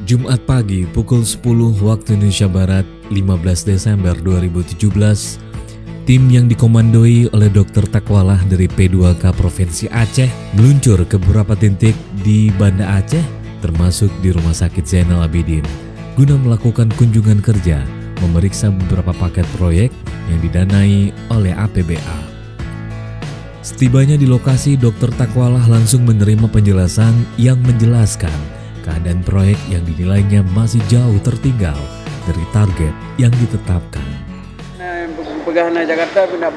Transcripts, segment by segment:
Jumat pagi pukul 10 waktu Indonesia Barat 15 Desember 2017, tim yang dikomandoi oleh Dr. Takwalah dari P2K Provinsi Aceh meluncur ke beberapa titik di Banda Aceh, termasuk di Rumah Sakit Zainal Abidin, guna melakukan kunjungan kerja, memeriksa beberapa paket proyek yang didanai oleh APBA. Setibanya di lokasi, Dr. Takwalah langsung menerima penjelasan yang menjelaskan keadaan proyek yang dinilainya masih jauh tertinggal dari target yang ditetapkan. Pegahana Jakarta pindah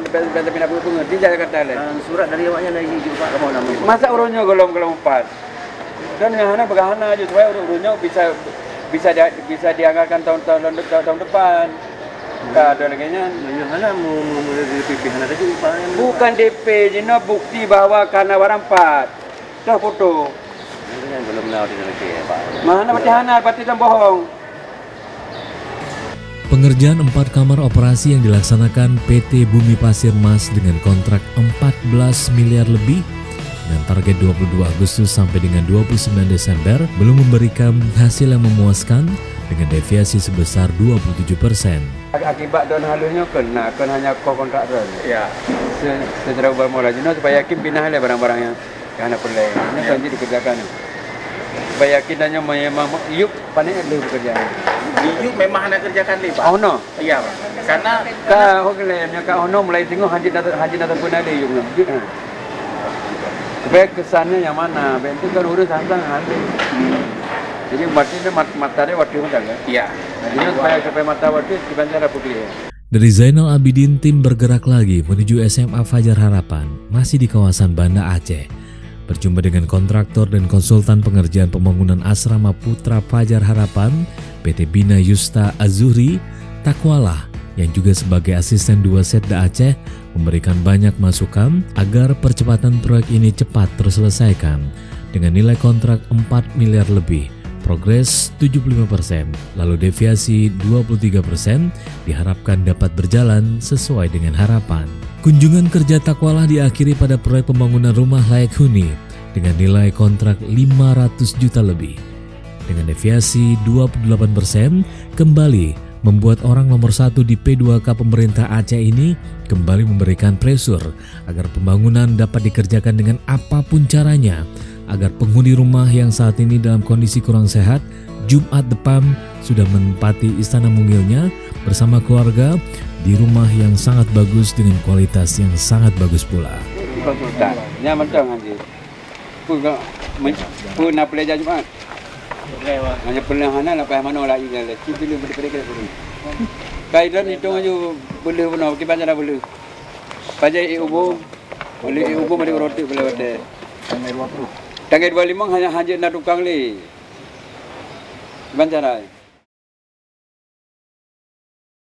pengerti Jakarta lah. Surat dari awaknya lagi juga kamu nama. Masa urunnya golong 4. Dan yang hana pegahana aja supaya urunnya bisa dianggarkan tahun depan. Tak ada lagi nya. Yang hana mau DP hana tadi upahnya. Bukan DP, jino bukti bahwa karena barang 4. Dah foto. Ini belum tahu di lagi ya Pak. Mana berarti hana berarti dan bohong. Pengerjaan 4 kamar operasi yang dilaksanakan PT Bumi Pasir Mas dengan kontrak 14 miliar lebih dengan target 22 Agustus sampai dengan 29 Desember belum memberikan hasil yang memuaskan dengan deviasi sebesar 27%. Akibat don halusnya kena hanya kontraktor. Ya. Secara bermula jino supaya yakin pindah le barang-barangnya karena perlu. Ini kan dikerjakan. Supaya yakin hanya memang yuk panik ada pekerjaan. Yuk memang hana kerjakan ni Pak. Oh no. Iya Pak. Karena ka ono mulai tengok haji datang pun ada yuk. Supaya kesannya yang mana? Bentuk kan urus santan nanti. Jadi matinya matanya waktu itu kan? iya. Jadi supaya mata waktu kita cara putih. Dari Zainal Abidin, tim bergerak lagi menuju SMA Fajar Harapan, masih di kawasan Banda Aceh. Berjumpa dengan kontraktor dan konsultan pengerjaan pembangunan asrama Putra Fajar Harapan, PT Bina Yusta Azuri, Takwalah yang juga sebagai asisten 2 Setda Aceh memberikan banyak masukan agar percepatan proyek ini cepat terselesaikan dengan nilai kontrak 4 miliar lebih, progres 75%, lalu deviasi 23% diharapkan dapat berjalan sesuai dengan harapan. Kunjungan kerja Takwalah diakhiri pada proyek pembangunan rumah layak huni dengan nilai kontrak 500 juta lebih. Dengan deviasi 28% kembali membuat orang nomor 1 di P2K pemerintah Aceh ini kembali memberikan pressure agar pembangunan dapat dikerjakan dengan apapun caranya, agar penghuni rumah yang saat ini dalam kondisi kurang sehat Jumat depan sudah menempati istana mungilnya bersama keluarga di rumah yang sangat bagus dengan kualitas yang sangat bagus pula. Konsultan, nyaman dong anjir. Pun nak belajar Jumat. Hanya perlahanan apa mana lagi kan? Kita belum berdiri dulu. Kaitan itu aja boleh benar, kita baca dah boleh. Baca ibu, boleh ibu boleh roti boleh baca. Tanggal 25 hanya nak tukang le. Gimana cara?